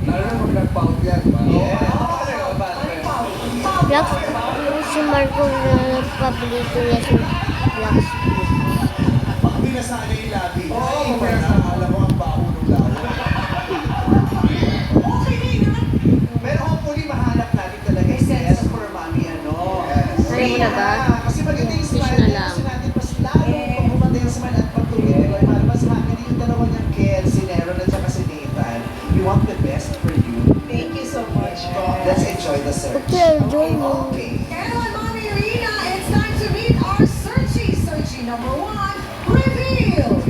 Lalo na kung nag-pound yan. Black si Marco na paborito niya si Black. Baka binasana yung labi. Oo, alam mo ang baho ng labi. Pero hopefully mahanap natin talaga yung sense for mommy, ano. Alam mo na ba? Kasi maganda yung Fish smile na niya lang. kasi natin mas lalo pag bumanda yung smile at pagtulog. Ay, mas happy din yung dalawa niyang Ken, si Nero at saka si Nathan. We want the best for you. Thank you so much. Let's enjoy the search. Okay, join me. Okay. And on Mommy Arena, it's time to meet our Searchy. Searchy number 1, reveal.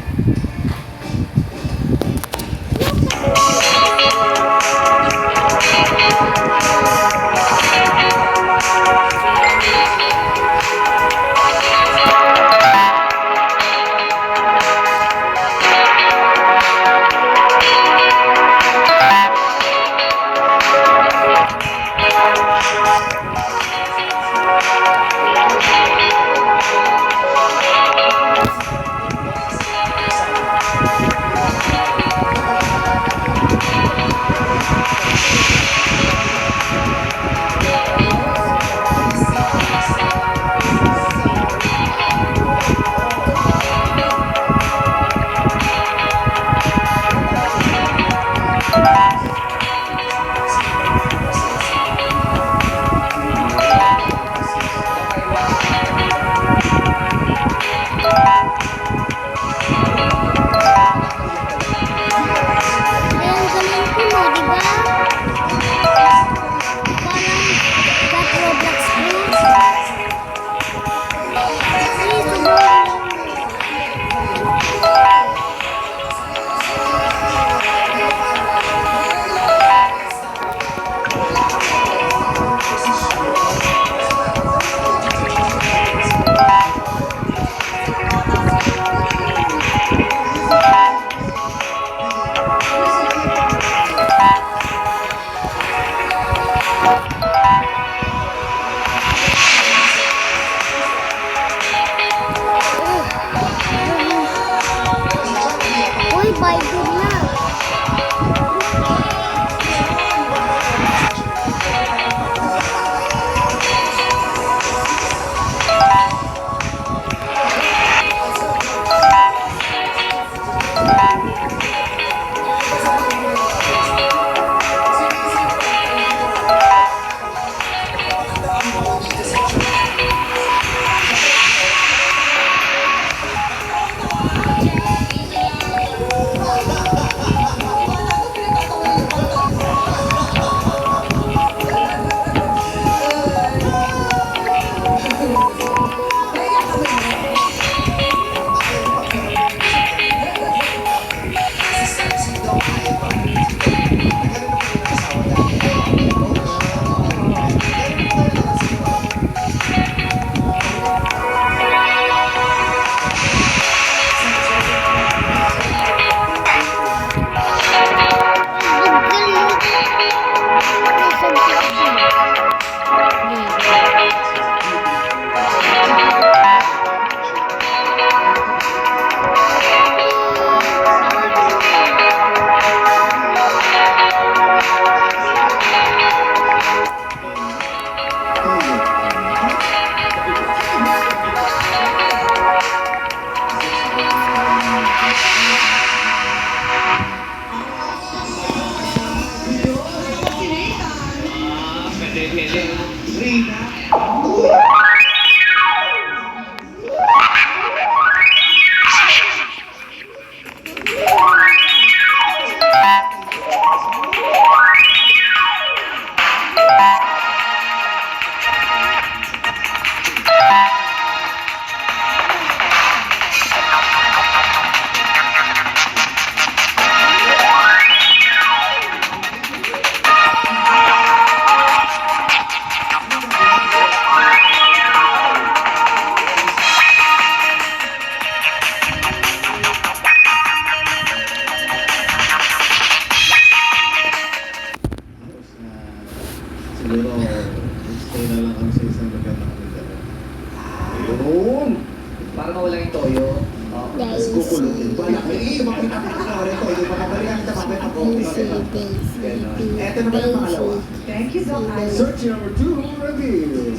kukulungin. Wala ka. Makita kita na rin ko. Hindi pa kabalikan kita mamaya Daisy, mag-okay. Daisy, Eto naman ang pangalawa. Thank you, Doc Alex. Search number 2, reveal.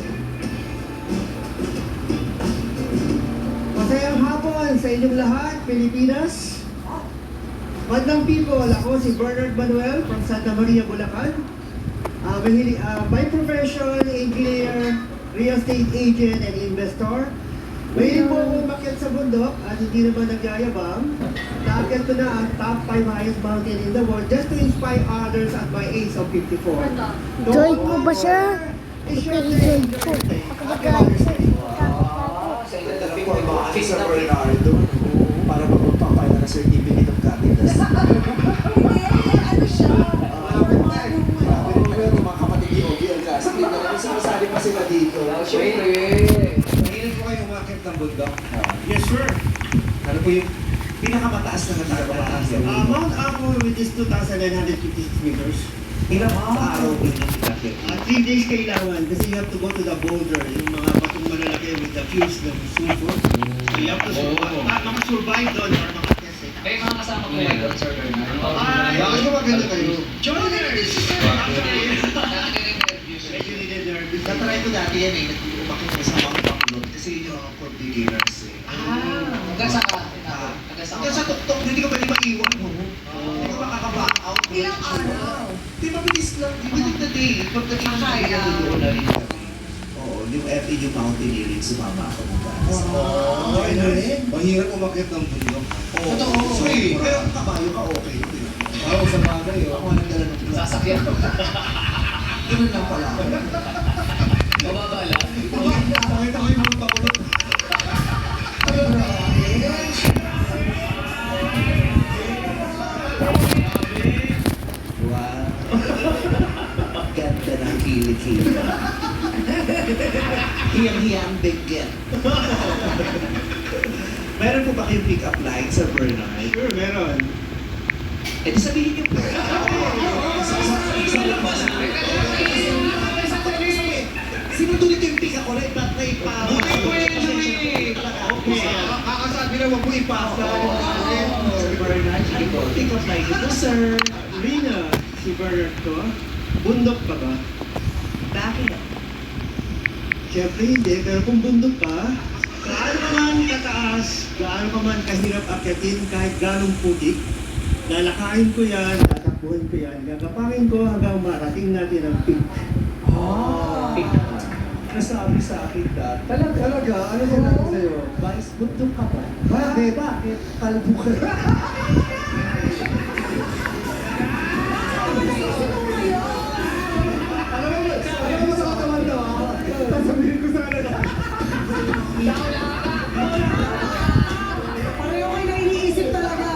Masayang hapon sa inyong lahat, Pilipinas. Magandang people, ako si Bernard Manuel from Santa Maria, Bulacan. By profession, engineer, real estate agent, and investor. Mahilig po ako umakyat sa bundok at hindi naman nagyayabang. Naakyat ko na ang top 5 highest mountain in the world just to inspire others at my age of 54. Joy ko ba siya? Joy ko. Sa ito na Pumamahal sa Bernardo. Para magpapapay na certificate of candidacy. Hindi, ano siya? Pero mga kapatid ni Ogie Alcaz, hindi na sumasali pa sila dito. Mahilig ko kayo umakit ng bundok. Yes, sir. Ano po yung pinakamataas na natapataas? Mount Apo, which is 2,956 meters. Ilang sa araw po yung pinakit? 3 days kailangan kasi you have to go to the boulder, yung mga batong malalaki with the fuse ng sulfur. So you have to makasurvive doon or makatest it. May mga kasama ko kayo, Sir Bernard. Bakit ko maganda kayo? Joiners! Medyo nire-nervous. Natry ko dati yan eh, umakit ko sa Mount Bacolod kasi yun yung for beginners eh. Hanggang sa ka? Hanggang sa tuktok, hindi ka pwede maiwan mo. Hindi ka makaka-back out. Ilang araw? Di mabilis lang, within the day. Pagdating sa kaya doon na rin kami. Oo, yung FE yung mountaineering, sumama ako ng gas. Oh, ano rin? Mahirap umakit ng bundok. Oo. So eh, pero kung kabayo ka, okay. Oo, sa bagay. Ako ang nagdala ng plus. Sasakyan ko. Ganun lang pala. Mababa lang. Pakita ko yung mga pakulot. Wow. Ganda ng kilikili. Hiyang-hiyang bigyan. Meron po ba kayong pick-up line sa Bernard? Sure, meron. Eh, di sabihin niyo po. Sinutulit yung pick-up ko rin, ba't may pa? Buti po yun, Louie. Okay, kakasabi na wag mo ipasa. Si Bernard, sige po. Pick-up line ito, sir. Rina, si Bernard to, bundok pa ba? Bakit? Siyempre hindi, pero kung bundok ka, gaano ka man kataas, gaano ka man kahirap akyatin, kahit ganong putik, lalakain ko yan, tatakbuhin ko yan, gagapakin ko hanggang marating natin ang peak. Pick up. Nasabi sa akin dati. Talaga? Ano sinabi sa'yo? Vice, bundok ka ba? Bakit? Bakit? Kalbo ka na. Alam mo sa katawan to, sasabihin ko sana na. Pareho kayo na iniisip talaga.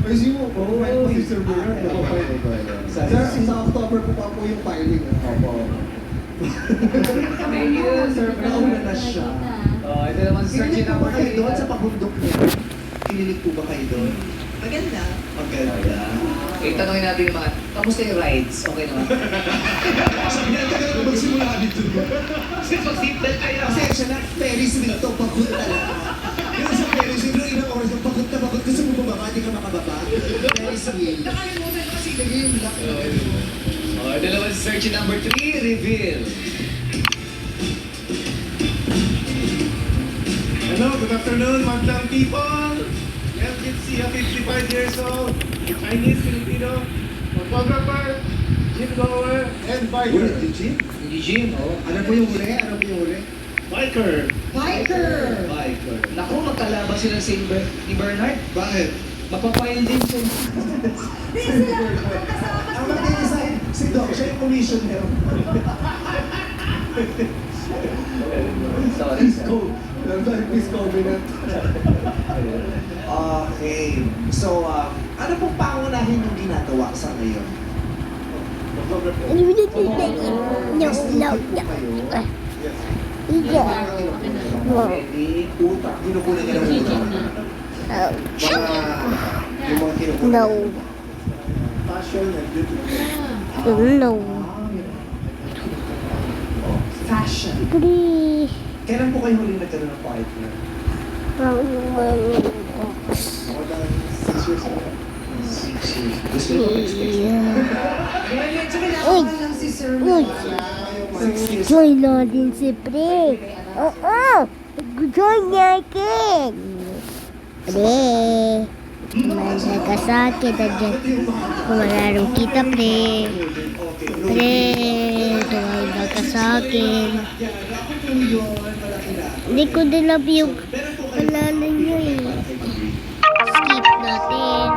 Ayusin mo. Oo, si Sir Bernard. Sir, Sa October po pa po yung filing. Opo. Thank you, Sir nauna na siya. Ito naman si Sir Kinilig Gina po ba kayo doon sa pabundok niya? Kinilig po ba kayo doon? Maganda. Maganda. Tanongin natin yung mga, kamusta yung rides? Okay naman. Sabi niya, tagal na magsimula dito. Kasi pag-seatbelt kayo. Pasensya na, Ferris wheel to, pagod talaga. Yung sa Ferris wheel, ilang oras na pagod na pagod. Gusto mo bumaba, di ka makababa. Ferris wheel. Nakalimutan ko kasi lagay yung black na Ito naman si Sir Gina number 3, reveal. Hello, good afternoon, Madlang people. Yes, it's Sia, 55 years old. Chinese, Filipino, photographer, gym goer, and biker. Eugene? Eugene, oh. Ano po yung huli? Ano po yung huli? Biker. Biker! Biker. Naku, magkalaban sila ni Bernard. Bakit? Mapapile din siya. Ang mag-design, si Doc, siya yung commissioner. Sorry, Please sir. go. Please covenant. Okay. So, ano pong pangunahin yung ginagawa sa ngayon? No, no, no. Yeah. Ready? Utak. Kinukunan niya ng utak. Yung mga kinukunan. No. Passion and beauty. No. fashion. Agree. Kailan po kayo huling nagkaroon ng partner? More than 6 years ago. 6 years. Gusto niyo pa-expect? Medyo kailangan lang si Sir Mel. Join natin si Pre. Oo. Join natin. Pre. Kumain ka sa akin. Kumalaro kita, Pre. Pre. Tumawag ka sa akin. Hindi ko din love yung pangalan niyo eh. Skip natin.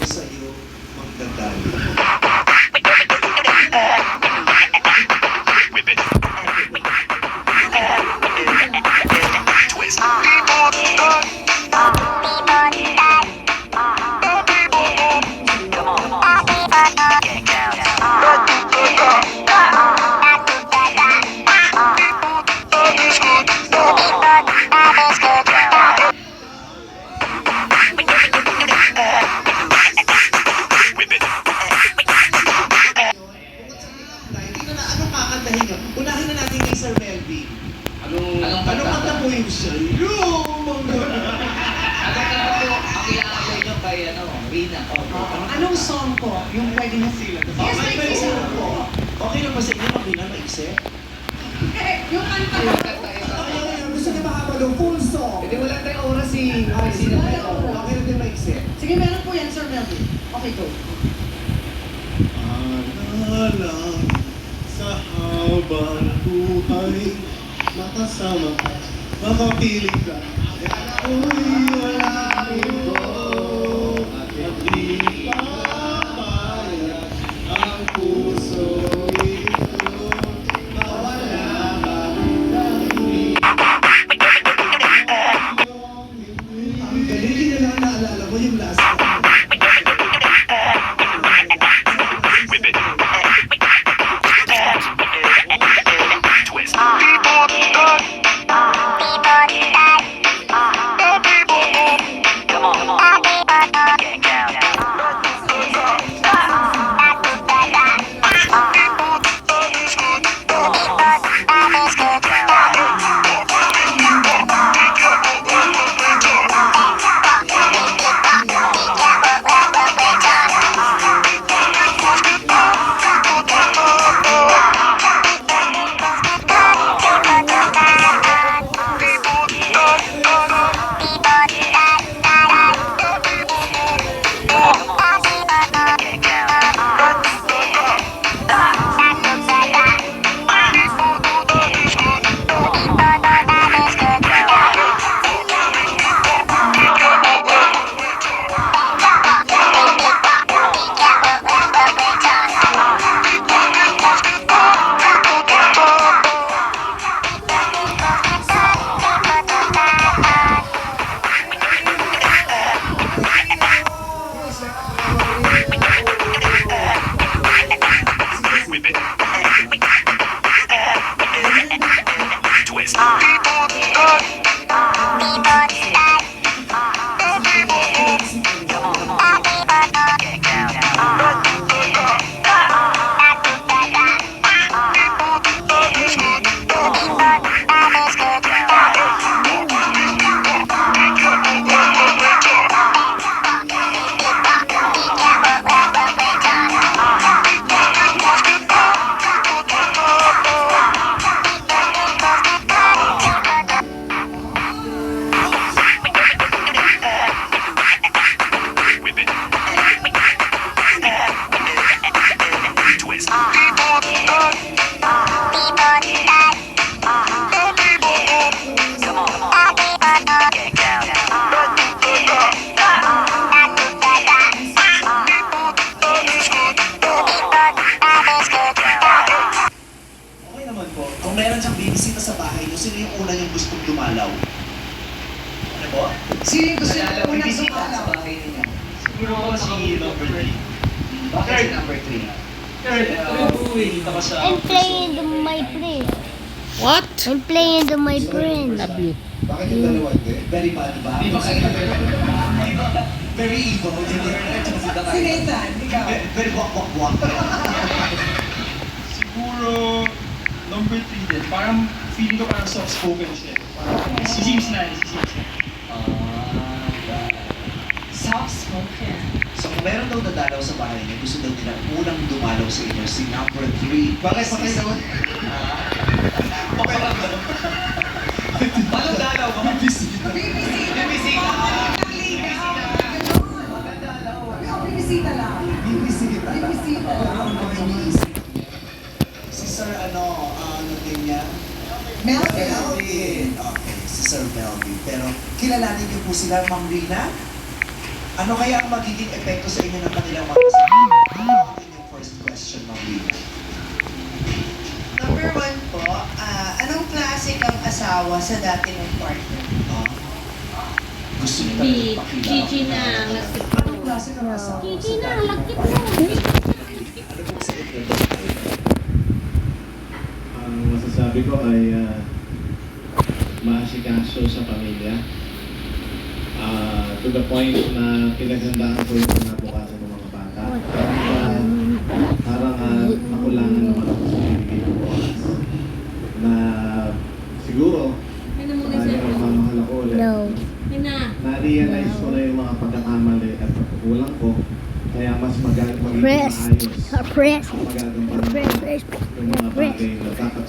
Sa'yo, magdadali. Dito na, anong kakantahin nyo? Unahin na natin kay Sir Melvin. Anong kanta po yung sa'yo? Ano ka po ang inaabay nyo kay Rina? Anong song po yung pwede na sila? Yes, may isa po. Okay lang ba sa inyo mag-ina maisip? Yung kanta ko. Gusto niyo mahaba ng full song? Hindi wala tayong oras si Okay lang din maisip. Sige, meron po yan, Sir Melvin. Okay, go. Alang sa habang buhay, makasama ka, makapiling ka. Ako'y wala ito, at di papayag ang puso'y ito, mawala ka dahil Ang galing na lang naalala mo yung last time. Come on. po? Sino yung gusto Naalala niyo ko, unang bisita sa sumalaw? bahay ninyo. Siguro ako si number 3. Bakit si number 3? Nakita ko sa... I'm playing to my friend. What? I'm playing to my friend. Bakit yung dalawa hindi? Very bad ba? Di ba kayo? Very evil. Si Nathan, ikaw. Very wak-wak-wak. Siguro number 3 din. Parang feeling ko parang soft-spoken siya. Parang si James na. Soft-spoken. So kung meron daw dadalaw sa bahay niyo, gusto daw nila unang dumalaw sa inyo, si number 3. Bakit pa kayo naman? Okay lang daw. Paano dalaw? Mga bisita. Bibisita. Bibisita. Bibisita lang. Bibisita lang. Bibisita lang. Ano iniisip? Si Sir ano din niya? Melvin. Melvin. Okay, si Sir Melvin. Pero kilalanin niyo po sila, Ma'am Rina? Ano kaya ang magiging epekto sa inyo ng kanilang mga kasama? Ano ang inyong first question, Ma'am Rina? Number 1 po, anong klase kang asawa sa dati mong partner? Gusto niyo Si talagang pakilala? Gigi na. Anong klase ng asawa? Gigi sa na, dati lakit mong mo. partner? Ano po sa inyo? Ang masasabi ko ay maasikaso sa pamilya. To the point na pinaghandaan ko yung kinabukasan ng mga bata. Parang nakulangan naman ako sa bibigay ko oras. Na siguro, Ano muna dahil siya? magmamahal ako ulit, No. Yun na. na-realize ko na yung mga pagkakamali at pagkukulang ko. Kaya mas magiging Press. maayos Press. ang magagampanan Press. yung mga bagay na dapat